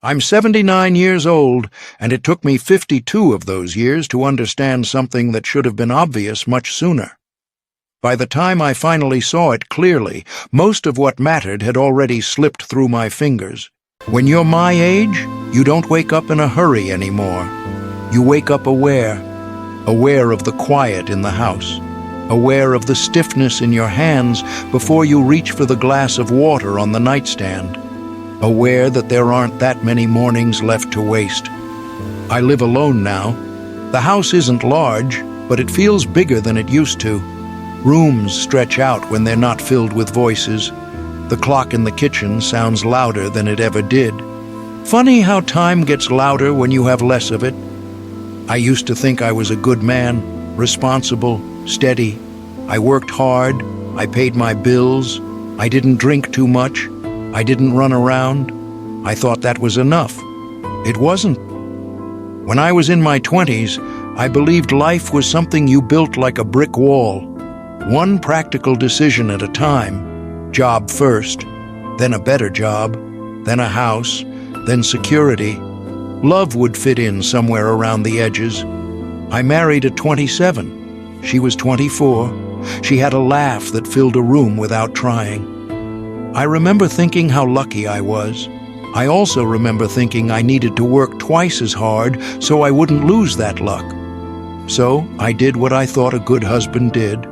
I'm 79 years old, and it took me 52 of those years to understand something that should have been obvious much sooner. By the time I finally saw it clearly, most of what mattered had already slipped through my fingers. When you're my age, you don't wake up in a hurry anymore. You wake up aware of the quiet in the house, aware of the stiffness in your hands before you reach for the glass of water on the nightstand, aware that there aren't that many mornings left to waste. I live alone now. The house isn't large, but it feels bigger than it used to. Rooms stretch out when they're not filled with voices. The clock in the kitchen sounds louder than it ever did. Funny how time gets louder when you have less of it. I used to think I was a good man, responsible, steady. I worked hard, I paid my bills, I didn't drink too much, I didn't run around. I thought that was enough. It wasn't. When I was in my 20s, I believed life was something you built like a brick wall. One practical decision at a time, job first, then a better job, then a house, then security. Love would fit in somewhere around the edges. I married at 27. She was 24. She had a laugh that filled a room without trying. I remember thinking how lucky I was. I also remember thinking I needed to work twice as hard so I wouldn't lose that luck. So I did what I thought a good husband did.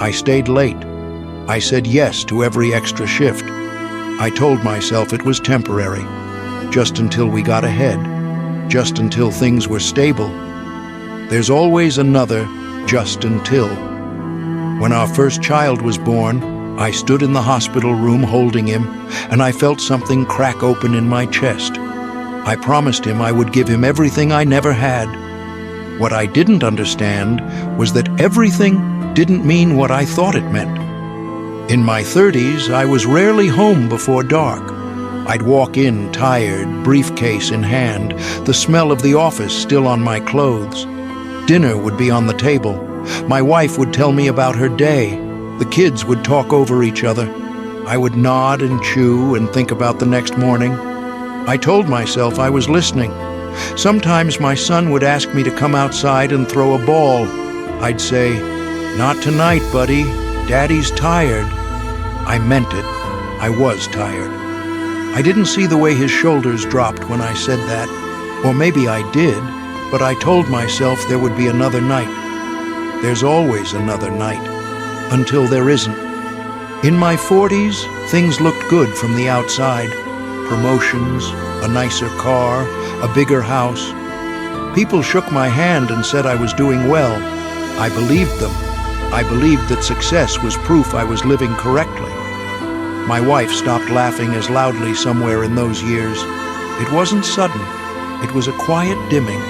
I stayed late. I said yes to every extra shift. I told myself it was temporary, just until we got ahead, just until things were stable. There's always another just until. When our first child was born, I stood in the hospital room holding him, and I felt something crack open in my chest. I promised him I would give him everything I never had. What I didn't understand was that everything didn't mean what I thought it meant. In my 30s, I was rarely home before dark. I'd walk in tired, briefcase in hand, the smell of the office still on my clothes. Dinner would be on the table. My wife would tell me about her day. The kids would talk over each other. I would nod and chew and think about the next morning. I told myself I was listening. Sometimes my son would ask me to come outside and throw a ball. I'd say, "Not tonight, buddy. Daddy's tired." I meant it. I was tired. I didn't see the way his shoulders dropped when I said that. Or maybe I did, but I told myself there would be another night. There's always another night, until there isn't. In my 40s, things looked good from the outside. Promotions, a nicer car, a bigger house. People shook my hand and said I was doing well. I believed them. I believed that success was proof I was living correctly. My wife stopped laughing as loudly somewhere in those years. It wasn't sudden. It was a quiet dimming.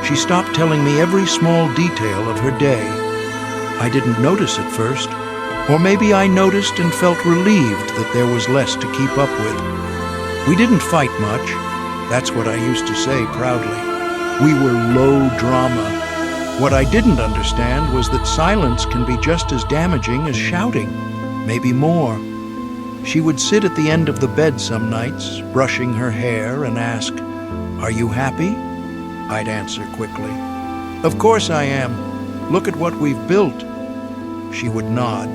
She stopped telling me every small detail of her day. I didn't notice at first. Or maybe I noticed and felt relieved that there was less to keep up with. We didn't fight much. That's what I used to say proudly. We were low drama. What I didn't understand was that silence can be just as damaging as shouting, maybe more. She would sit at the end of the bed some nights, brushing her hair, and ask, "Are you happy?" I'd answer quickly, "Of course I am. Look at what we've built." She would nod,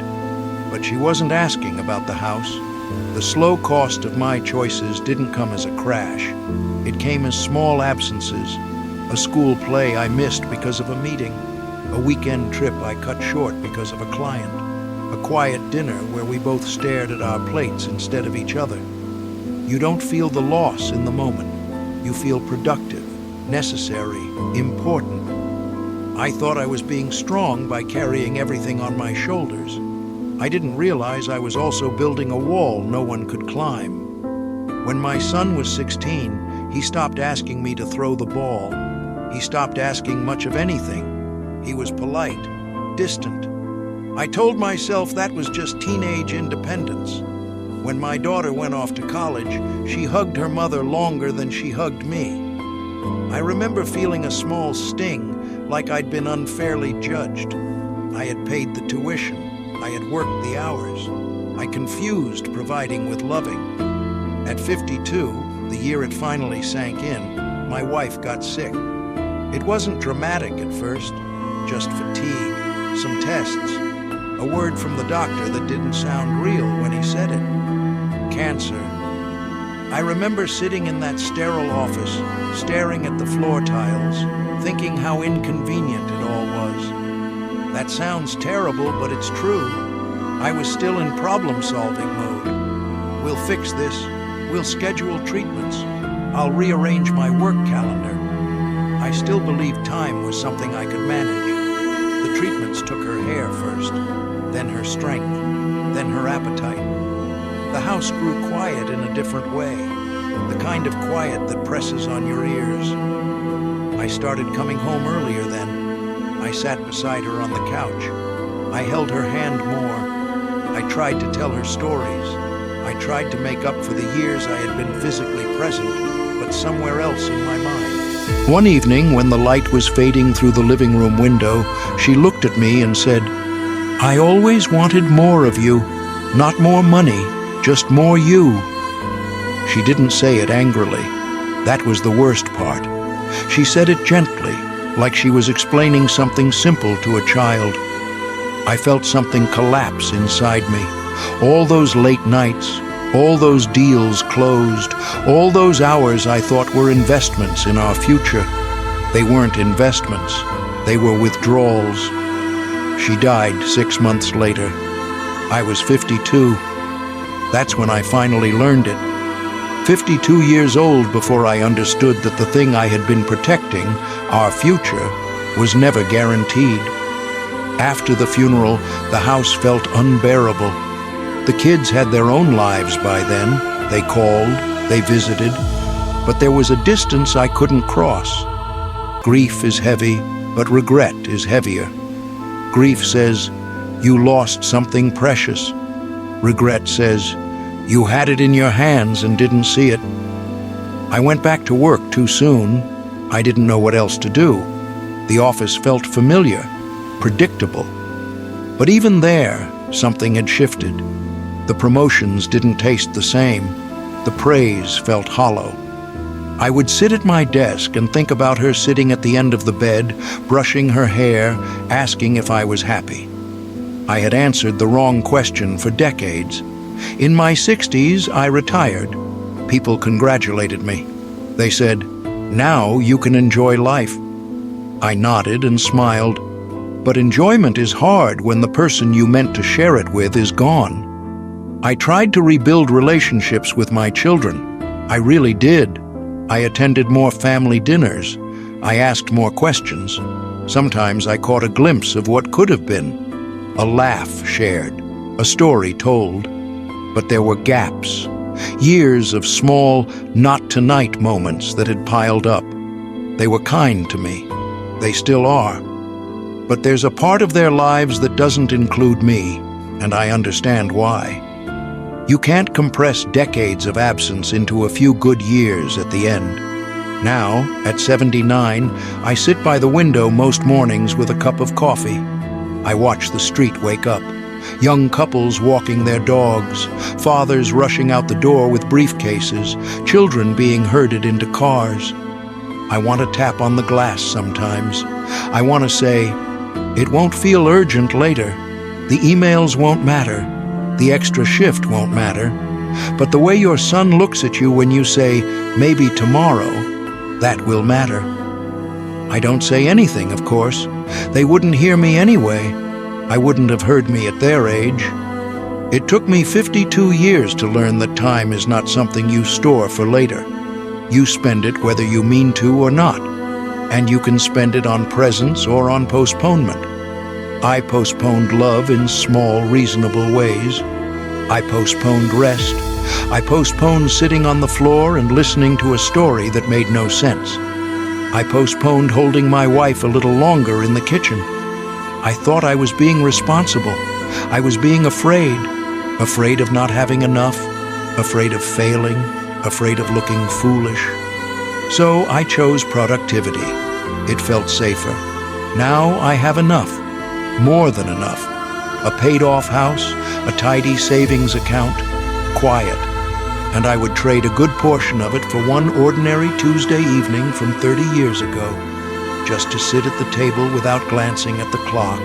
but she wasn't asking about the house. The slow cost of my choices didn't come as a crash. It came as small absences. A school play I missed because of a meeting. A weekend trip I cut short because of a client. A quiet dinner where we both stared at our plates instead of each other. You don't feel the loss in the moment. You feel productive, necessary, important. I thought I was being strong by carrying everything on my shoulders. I didn't realize I was also building a wall no one could climb. When my son was 16, he stopped asking me to throw the ball. He stopped asking much of anything. He was polite, distant. I told myself that was just teenage independence. When my daughter went off to college, she hugged her mother longer than she hugged me. I remember feeling a small sting, like I'd been unfairly judged. I had paid the tuition. I had worked the hours. I confused providing with loving. At 52, The year it finally sank in, my wife got sick. It wasn't dramatic at first, just fatigue, some tests, a word from the doctor that didn't sound real when he said it. Cancer. I remember sitting in that sterile office, staring at the floor tiles, thinking how inconvenient it all was. That sounds terrible, but it's true. I was still in problem-solving mode. We'll fix this. We'll schedule treatments. I'll rearrange my work calendar. I still believed time was something I could manage. The treatments took her hair first, then her strength, then her appetite. The house grew quiet in a different way, the kind of quiet that presses on your ears. I started coming home earlier then. I sat beside her on the couch. I held her hand more. I tried to tell her stories. I tried to make up for the years I had been physically present, but somewhere else in my mind. One evening, when the light was fading through the living room window, she looked at me and said, "I always wanted more of you, not more money, just more you." She didn't say it angrily. That was the worst part. She said it gently, like she was explaining something simple to a child. I felt something collapse inside me. All those late nights, all those deals closed, all those hours I thought were investments in our future. They weren't investments. They were withdrawals. She died 6 months later. I was 52. That's when I finally learned it. 52 years old before I understood that the thing I had been protecting, our future, was never guaranteed. After the funeral, the house felt unbearable. The kids had their own lives by then. They called, they visited, but there was a distance I couldn't cross. Grief is heavy, but regret is heavier. Grief says, you lost something precious. Regret says, you had it in your hands and didn't see it. I went back to work too soon. I didn't know what else to do. The office felt familiar, predictable. But even there, something had shifted. The promotions didn't taste the same. The praise felt hollow. I would sit at my desk and think about her sitting at the end of the bed, brushing her hair, asking if I was happy. I had answered the wrong question for decades. In my 60s, I retired. People congratulated me. They said, "Now you can enjoy life." I nodded and smiled. But enjoyment is hard when the person you meant to share it with is gone. I tried to rebuild relationships with my children. I really did. I attended more family dinners. I asked more questions. Sometimes I caught a glimpse of what could have been. A laugh shared, a story told. But there were gaps, years of small, not-tonight moments that had piled up. They were kind to me. They still are. But there's a part of their lives that doesn't include me, and I understand why. You can't compress decades of absence into a few good years at the end. Now, at 79, I sit by the window most mornings with a cup of coffee. I watch the street wake up. Young couples walking their dogs, fathers rushing out the door with briefcases, children being herded into cars. I want to tap on the glass sometimes. I want to say, it won't feel urgent later. The emails won't matter. The extra shift won't matter. But the way your son looks at you when you say, maybe tomorrow, that will matter. I don't say anything, of course. They wouldn't hear me anyway. I wouldn't have heard me at their age. It took me 52 years to learn that time is not something you store for later. You spend it whether you mean to or not. And you can spend it on presents or on postponement. I postponed love in small, reasonable ways. I postponed rest. I postponed sitting on the floor and listening to a story that made no sense. I postponed holding my wife a little longer in the kitchen. I thought I was being responsible. I was being afraid. Afraid of not having enough. Afraid of failing. Afraid of looking foolish. So I chose productivity. It felt safer. Now I have enough. More than enough. A paid-off house, a tidy savings account, quiet. and I would trade a good portion of it for one ordinary Tuesday evening from 30 years ago, just to sit at the table without glancing at the clock,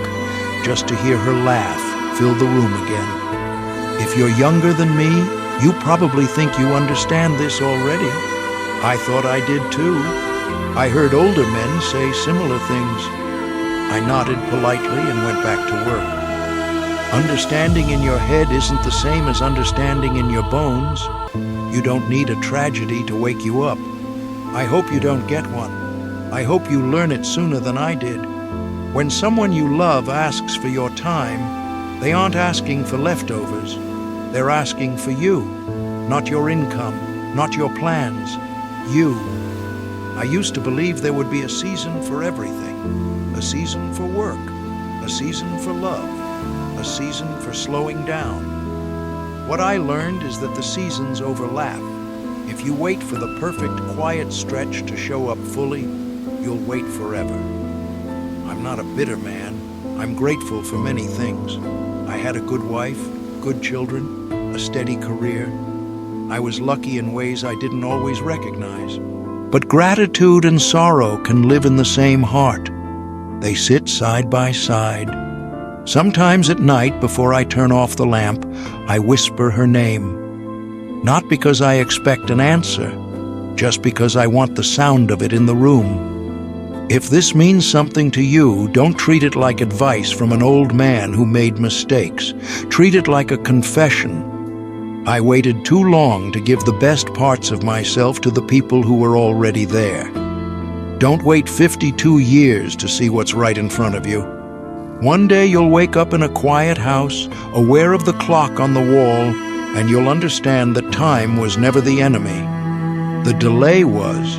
just to hear her laugh fill the room again. If you're younger than me, you probably think you understand this already. I thought I did too. I heard older men say similar things. I nodded politely and went back to work. Understanding in your head isn't the same as understanding in your bones. You don't need a tragedy to wake you up. I hope you don't get one. I hope you learn it sooner than I did. When someone you love asks for your time, they aren't asking for leftovers. They're asking for you, not your income, not your plans. You. I used to believe there would be a season for everything. A season for work, a season for love, a season for slowing down. What I learned is that the seasons overlap. If you wait for the perfect quiet stretch to show up fully, you'll wait forever. I'm not a bitter man. I'm grateful for many things. I had a good wife, good children, a steady career. I was lucky in ways I didn't always recognize. But gratitude and sorrow can live in the same heart. They sit side by side. Sometimes at night, before I turn off the lamp, I whisper her name. Not because I expect an answer, just because I want the sound of it in the room. If this means something to you, don't treat it like advice from an old man who made mistakes. Treat it like a confession. I waited too long to give the best parts of myself to the people who were already there. Don't wait 52 years to see what's right in front of you. One day you'll wake up in a quiet house, aware of the clock on the wall, and you'll understand that time was never the enemy. The delay was.